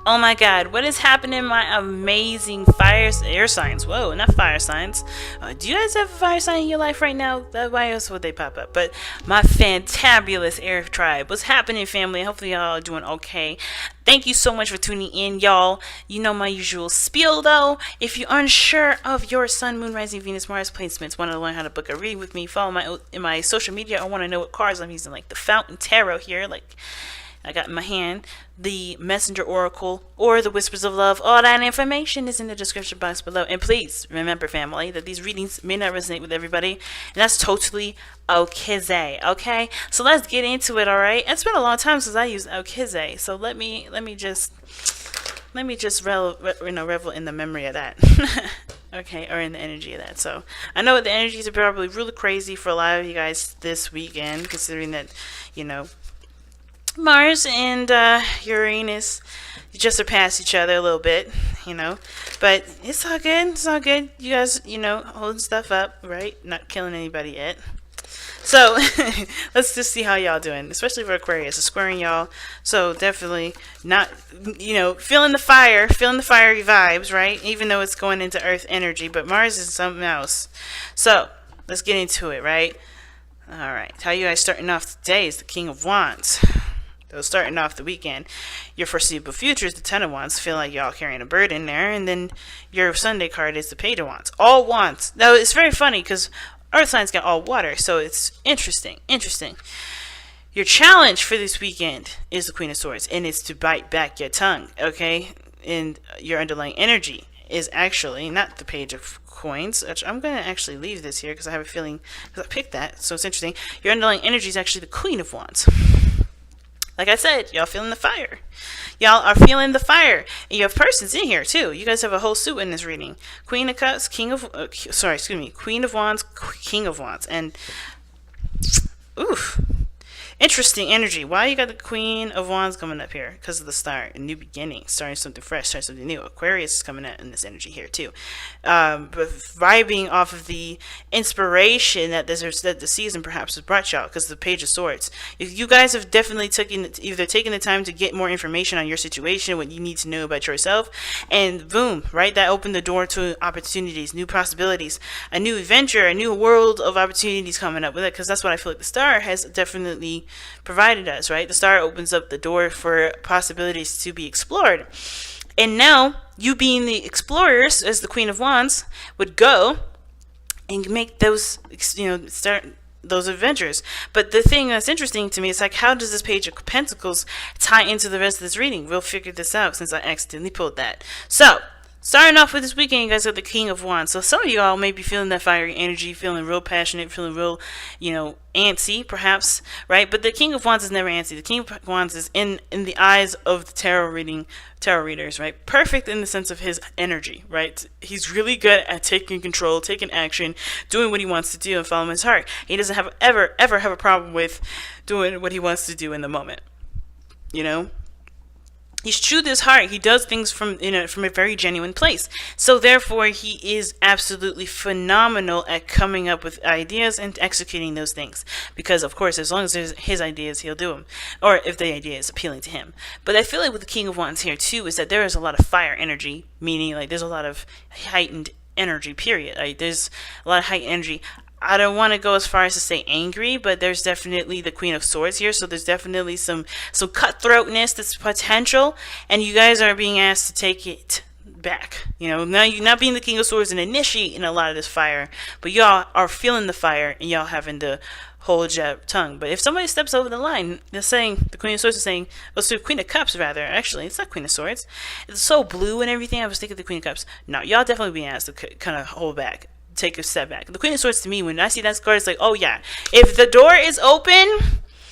Oh my god, what is happening, my amazing air signs? Whoa, not fire signs. Do you guys have a fire sign in your life right now? Why else would they pop up? But my fantabulous air tribe. What's happening, family? Hopefully y'all are doing okay. Thank you so much for tuning in, y'all. You know my usual spiel, though. If you're unsure of your sun, moon, rising, Venus, Mars placements, want to learn how to book a read with me, follow my social media. I want to know what cards I'm using, like the Fountain Tarot here, like I got in my hand, the Messenger Oracle, or the Whispers of Love. All that information is in the description box below. And please remember, family, that these readings may not resonate with everybody, and that's totally okay. So let's get into it. All right. It's been a long time since I used okay. So let me just revel in the memory of that. Okay, or in the energy of that. So I know the energies are probably really crazy for a lot of you guys this weekend, considering that, you know, Mars and Uranus just surpassed each other a little bit, you know, but it's all good. You guys, you know, holding stuff up, right? Not killing anybody yet. So let's just see how y'all doing, especially for Aquarius. It's squaring y'all, so definitely not, you know, feeling the fiery vibes, right? Even though it's going into Earth energy, but Mars is something else. So let's get into it, right? All right, how you guys starting off today is the King of Wands. So starting off the weekend, your foreseeable future is the Ten of Wands. Feel like y'all carrying a burden there. And then your Sunday card is the Page of Wands. All wands. Now, it's very funny because Earth signs got all water. So it's interesting. Your challenge for this weekend is the Queen of Swords. And it's to bite back your tongue. Okay? And your underlying energy is actually not the Page of Coins. Which I'm going to actually leave this here because I have a feeling, because I picked that. So it's interesting. Your underlying energy is actually the Queen of Wands. Like I said, y'all feeling the fire. Y'all are feeling the fire. And you have persons in here, too. You guys have a whole suit in this reading. Queen of Cups, Queen of Wands, King of Wands. And, oof. Interesting energy. Why you got the Queen of Wands coming up here? Because of the start, a new beginning, starting something fresh, starting something new. Aquarius is coming out in this energy here too, but vibing off of the inspiration that the season perhaps has brought y'all. Because the Page of Swords, if you guys have definitely taken the time to get more information on your situation, what you need to know about yourself, and boom, right, that opened the door to opportunities, new possibilities, a new adventure, a new world of opportunities coming up with it. Because that's what I feel like the star has definitely provided us, right? The star opens up the door for possibilities to be explored. And now, you being the explorers, as the Queen of Wands, would go and make those, you know, start those adventures. But the thing that's interesting to me is, like, how does this Page of Pentacles tie into the rest of this reading? We'll figure this out since I accidentally pulled that. So, starting off with this weekend, you guys have the King of Wands. So some of y'all may be feeling that fiery energy, feeling real passionate, feeling real, you know, antsy, perhaps, right? But the King of Wands is never antsy. The King of Wands is in the eyes of the tarot readers, right? Perfect in the sense of his energy, right? He's really good at taking control, taking action, doing what he wants to do, and following his heart. He doesn't ever have a problem with doing what he wants to do in the moment, you know? He's true to his heart. He does things from a very genuine place. So therefore, he is absolutely phenomenal at coming up with ideas and executing those things. Because, of course, as long as there's his ideas, he'll do them. Or if the idea is appealing to him. But I feel like with the King of Wands here, too, is that there is a lot of fire energy. Meaning, like, there's a lot of heightened energy, period. Like, there's a lot of heightened energy. I don't want to go as far as to say angry, but there's definitely the Queen of Swords here, so there's definitely some cutthroatness that's potential, and you guys are being asked to take it back. You know, now you're not being the King of Swords and initiating a lot of this fire, but y'all are feeling the fire, and y'all having to hold your tongue. But if somebody steps over the line, they're saying, the Queen of Swords is saying, well, so Queen of Cups, rather, actually, it's not Queen of Swords. It's so blue and everything, I was thinking the Queen of Cups. No, y'all definitely being asked to kind of hold back. Take a step back. The Queen of Swords, to me, when I see that card, it's like, oh yeah, if the door is open,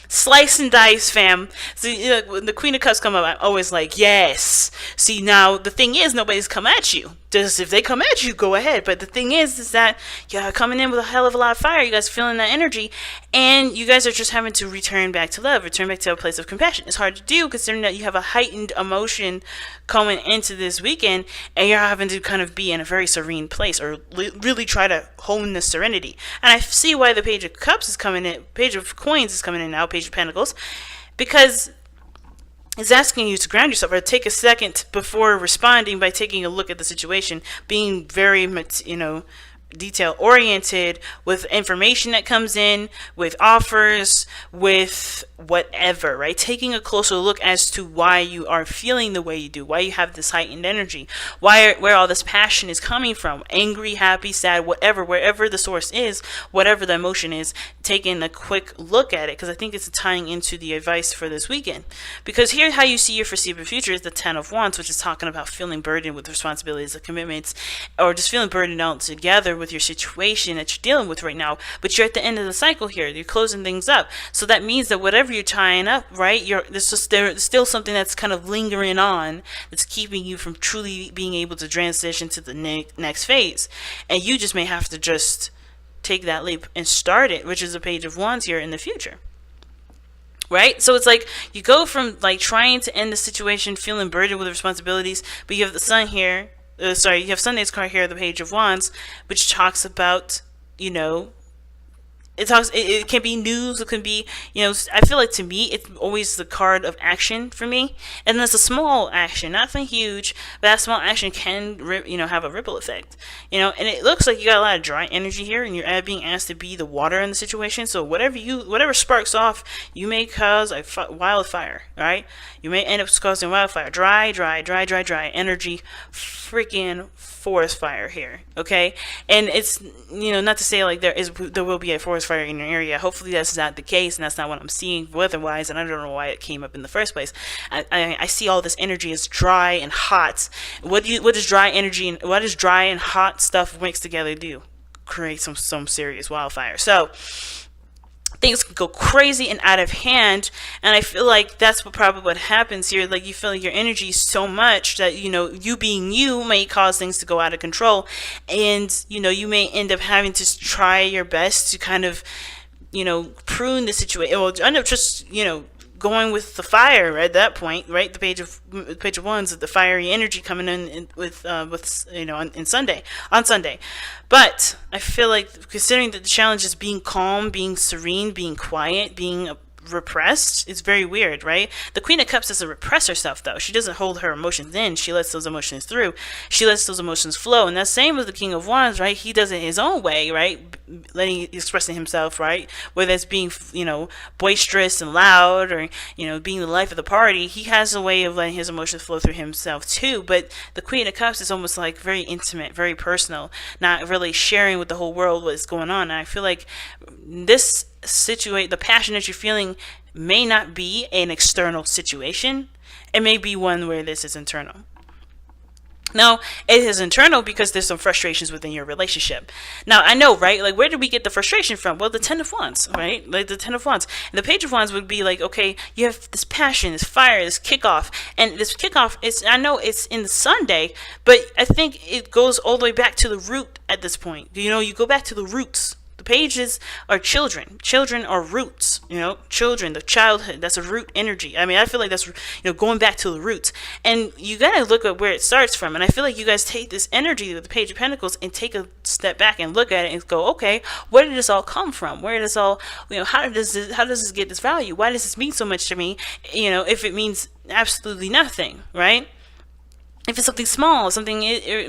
slice and dice, fam. So, you know, when the Queen of Cups come up, I'm always like, yes. See, now the thing is, nobody's come at you. Just if they come at you, go ahead. But the thing is that you're coming in with a hell of a lot of fire. You guys feeling that energy, and you guys are just having to return back to love, return back to a place of compassion. It's hard to do considering that you have a heightened emotion coming into this weekend, and you're having to kind of be in a very serene place, or really try to hone the serenity. And I see why the Page of Cups is coming in, Page of Coins is coming in now, Page of Pentacles, because It's asking you to ground yourself or take a second before responding by taking a look at the situation, being very much, detail oriented with information that comes in, with offers, with whatever, right? Taking a closer look as to why you are feeling the way you do, why you have this heightened energy, where all this passion is coming from, angry, happy, sad, whatever, wherever the source is, whatever the emotion is, taking a quick look at it, because I think it's tying into the advice for this weekend. Because here, how you see your foreseeable future is the 10 of Wands, which is talking about feeling burdened with responsibilities and commitments, or just feeling burdened out together with your situation that you're dealing with right now. But you're at the end of the cycle here. You're closing things up. So that means that whatever you're tying up, right, there's still something that's kind of lingering on that's keeping you from truly being able to transition to the next phase. And you just may have to just take that leap and start it, which is a Page of Wands here in the future. Right? So it's like you go from like trying to end the situation, feeling burdened with responsibilities, but you have the Sun here. You have Sunday's card here, the Page of Wands, which talks about, it can be news, it can be, I feel like to me, it's always the card of action for me. And that's a small action, nothing huge, but that small action can, have a ripple effect, and it looks like you got a lot of dry energy here, and you're being asked to be the water in the situation. So whatever sparks off, you may cause a wildfire, right? You may end up causing wildfire, dry energy, freaking forest fire here, okay? And it's, not to say like there will be a forest fire in your area. Hopefully that's not the case, and that's not what I'm seeing weather-wise, and I don't know why it came up in the first place. I see all this energy as dry and hot. What does dry energy and what does dry and hot stuff mixed together do? Create some serious wildfire. So things can go crazy and out of hand, and I feel like that's probably what happens here. Like you feel like your energy is so much that you being you may cause things to go out of control, and you may end up having to try your best to kind of prune the situation, or end up just going with the fire right at that point, right? The Page of Wands, the fiery energy coming in with on Sunday. But I feel like, considering that the challenge is being calm, being serene, being quiet, being repressed, it's very weird, right? The Queen of Cups doesn't repress herself, though. She doesn't hold her emotions in. She lets those emotions through. She lets those emotions flow. And that's same with the King of Wands, right? He does it his own way, right? Expressing himself, right? Whether it's being, boisterous and loud, or, being the life of the party, he has a way of letting his emotions flow through himself, too. But the Queen of Cups is almost like very intimate, very personal, not really sharing with the whole world what's going on. And I feel like the passion that you're feeling may not be an external situation. It may be one where this is internal. Now, it is internal because there's some frustrations within your relationship. Now, I know, right? Like, where did we get the frustration from? Well, the 10 of Wands, right? Like, the 10 of Wands. And the Page of Wands would be like, okay, you have this passion, this fire, this kickoff. And this kickoff, I know it's in the Sunday, but I think it goes all the way back to the root at this point. You go back to the roots. The pages are children. Children are roots, children, the childhood, that's a root energy. I mean, I feel like that's, going back to the roots. And you got to look at where it starts from. And I feel like you guys take this energy with the Page of Pentacles and take a step back and look at it and go, okay, where did this all come from? Where did this all, how does this get this value? Why does this mean so much to me? If it means absolutely nothing, right? If it's something small, something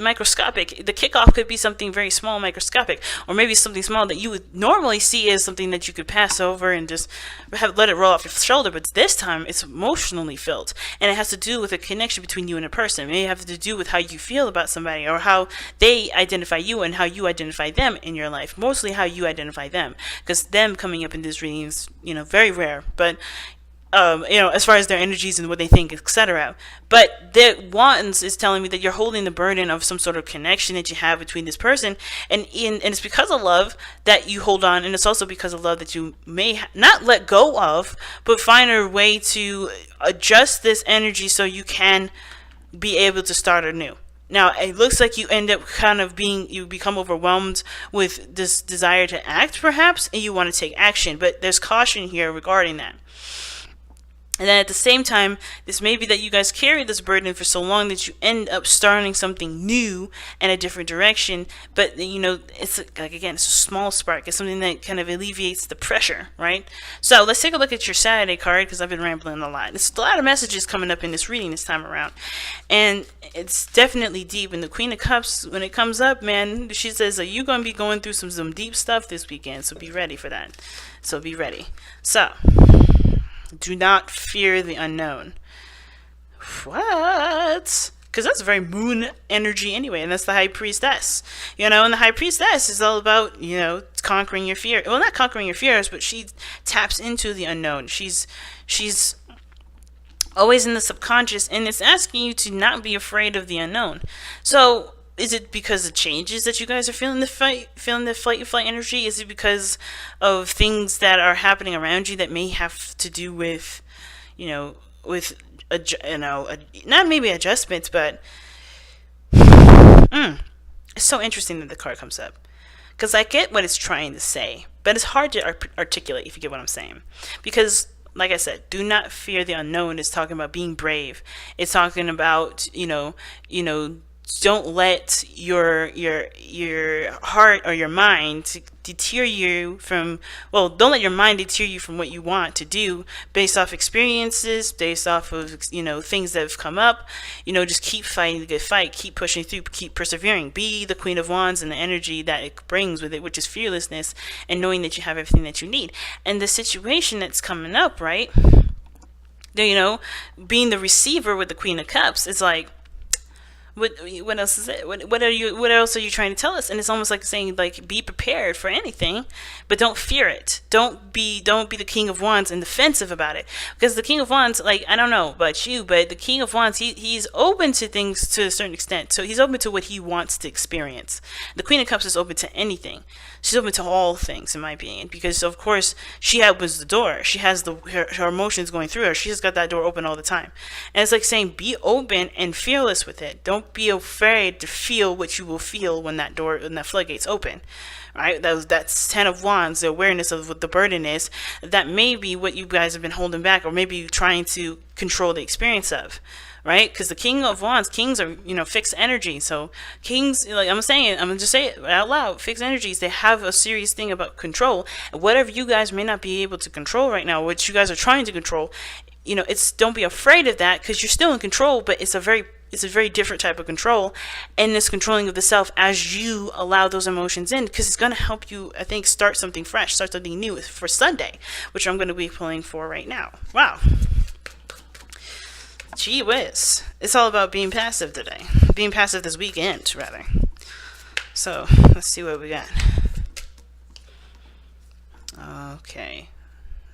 microscopic, the kickoff could be something very small, microscopic, or maybe something small that you would normally see as something that you could pass over and just let it roll off your shoulder. But this time, it's emotionally filled, and it has to do with a connection between you and a person. It may have to do with how you feel about somebody, or how they identify you and how you identify them in your life. Mostly how you identify them, because them coming up in these readings, very rare. But as far as their energies and what they think, etc. But the Wands is telling me that you're holding the burden of some sort of connection that you have between this person, and it's because of love that you hold on, and it's also because of love that you may not let go of, but find a way to adjust this energy so you can be able to start anew. Now, it looks like you end up you become overwhelmed with this desire to act, perhaps, and you want to take action, but there's caution here regarding that. And then at the same time, this may be that you guys carry this burden for so long that you end up starting something new in a different direction. But, you know, it's like, again, it's a small spark. It's something that kind of alleviates the pressure, right? So let's take a look at your Saturday card, because I've been rambling a lot. There's a lot of messages coming up in this reading this time around. And it's definitely deep. And the Queen of Cups, when it comes up, man, she says, you're going to be going through some deep stuff this weekend. So be ready for that. So be ready. So do not fear the unknown. What? Because that's very moon energy anyway, and that's the High Priestess. You know, and the High Priestess is all about, you know, conquering your fear. Well, not conquering your fears, but she taps into the unknown. She's always in the subconscious, and it's asking you to not be afraid of the unknown. So is it because of changes that you guys are feeling the flight energy? Is it because of things that are happening around you that may have to do with, not maybe adjustments, but it's so interesting that the card comes up, because I get what it's trying to say, but it's hard to articulate, if you get what I'm saying, because, like I said, do not fear the unknown is talking about being brave. It's talking about, don't let your heart or your mind deter you from, don't let your mind deter you from what you want to do based off experiences, based off of, things that have come up. Just keep fighting the good fight, keep pushing through, keep persevering. Be the Queen of Wands and the energy that it brings with it, which is fearlessness and knowing that you have everything that you need. And the situation that's coming up, right? Being the receiver with the Queen of Cups, is like, what else is it? What else are you trying to tell us? And it's almost like saying, like, be prepared for anything, but don't fear it. Don't be the King of Wands and defensive about it. Because the King of Wands, like, I don't know about you, but the King of Wands, he's open to things to a certain extent. So he's open to what he wants to experience. The Queen of Cups is open to anything. She's open to all things, in my opinion, because of course she opens the door. She has her emotions going through her. She's got that door open all the time. And it's like saying, be open and fearless with it. Don't be afraid to feel what you will feel when that floodgate's open. Right? That's 10 of Wands, the awareness of what the burden is. That may be what you guys have been holding back, or maybe trying to control the experience of. Right? Because the King of Wands, kings are, fixed energy. So kings, like I'm going to just say it out loud, fixed energies, they have a serious thing about control. Whatever you guys may not be able to control right now, what you guys are trying to control, don't be afraid of that, because you're still in control, but it's a very different type of control, and this controlling of the self as you allow those emotions in, because it's going to help you, I think, start something fresh, start something new for Sunday, which I'm going to be pulling for right now. Wow. Gee whiz. It's all about being passive today. Being passive this weekend, rather. So, let's see what we got. Okay.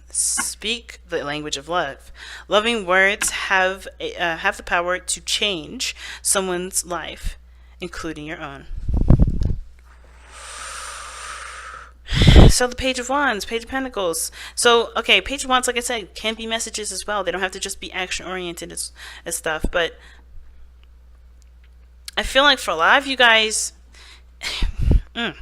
Speak the language of love. Loving words have the power to change someone's life, including your own. So the Page of Wands, Page of Pentacles. So, okay, Page of Wands, like I said, can be messages as well. They don't have to just be action-oriented as stuff. But I feel like for a lot of you guys, I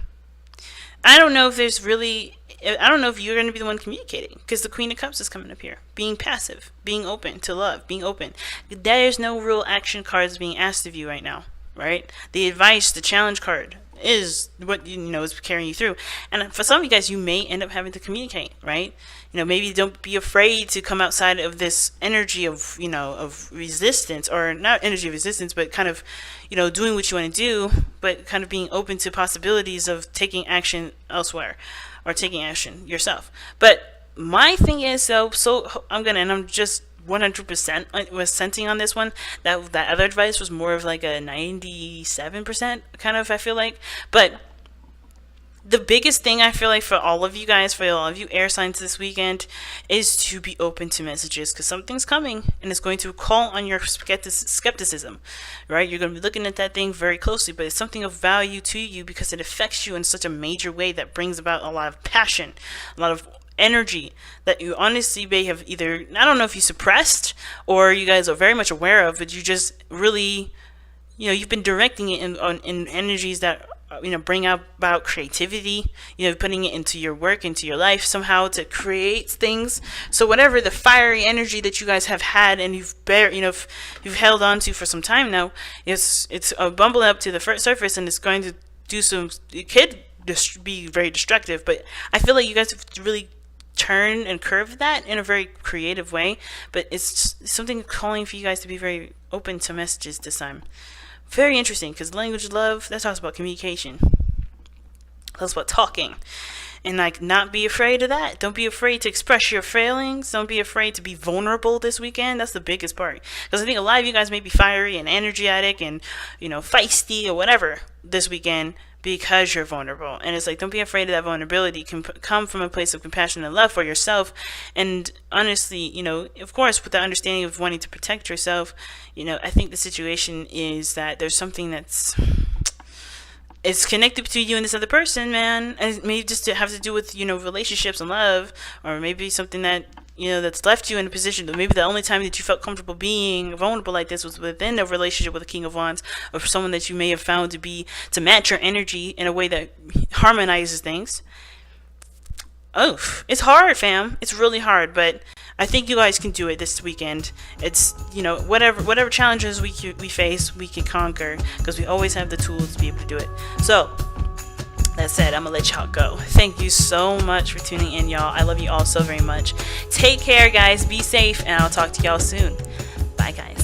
don't know if you're going to be the one communicating, because the Queen of Cups is coming up here. Being passive, being open to love, being open. There's no real action cards being asked of you right now, right? The advice, the challenge card is what is carrying you through. And for some of you guys, you may end up having to communicate, right? Maybe don't be afraid to come outside of this energy of of resistance, or not energy of resistance, but kind of doing what you want to do, but kind of being open to possibilities of taking action elsewhere, or taking action yourself. But my thing is, though, so I'm just 100% was sensing on this one that other advice was more of like a 97% kind of, I feel like. But the biggest thing I feel like for all of you guys, for all of you air signs this weekend, is to be open to messages, because something's coming and it's going to call on your skepticism, right? You're going to be looking at that thing very closely, but it's something of value to you because it affects you in such a major way that brings about a lot of passion, a lot of energy that you honestly may have either, I don't know if you suppressed or you guys are very much aware of, but you just really, you've been directing it in energies that bring about creativity, putting it into your work, into your life somehow to create things. So whatever the fiery energy that you guys have had and you've held on to for some time now, it's bumbling up to the surface, and it's going to do some. It could be very destructive, but I feel like you guys have really turn and curve that in a very creative way. But it's something calling for you guys to be very open to messages this time. Very interesting, because language of love, that talks about communication. That's about talking. And not be afraid of that. Don't be afraid to express your feelings. Don't be afraid to be vulnerable this weekend. That's the biggest part. Because I think a lot of you guys may be fiery and energetic and, feisty or whatever this weekend because you're vulnerable. And it's don't be afraid of that vulnerability. It can come from a place of compassion and love for yourself. And honestly, of course, with the understanding of wanting to protect yourself, I think the situation is that there's something it's connected between you and this other person, man. And maybe just to have to do with, relationships and love, or maybe something that, that's left you in a position that maybe the only time that you felt comfortable being vulnerable like this was within a relationship with a King of Wands, or someone that you may have found to match your energy in a way that harmonizes things. Oh, it's hard, fam. It's really hard, but I think you guys can do it this weekend. It's, whatever challenges we face, we can conquer, because we always have the tools to be able to do it. So, that said, I'm going to let y'all go. Thank you so much for tuning in, y'all. I love you all so very much. Take care, guys. Be safe, and I'll talk to y'all soon. Bye, guys.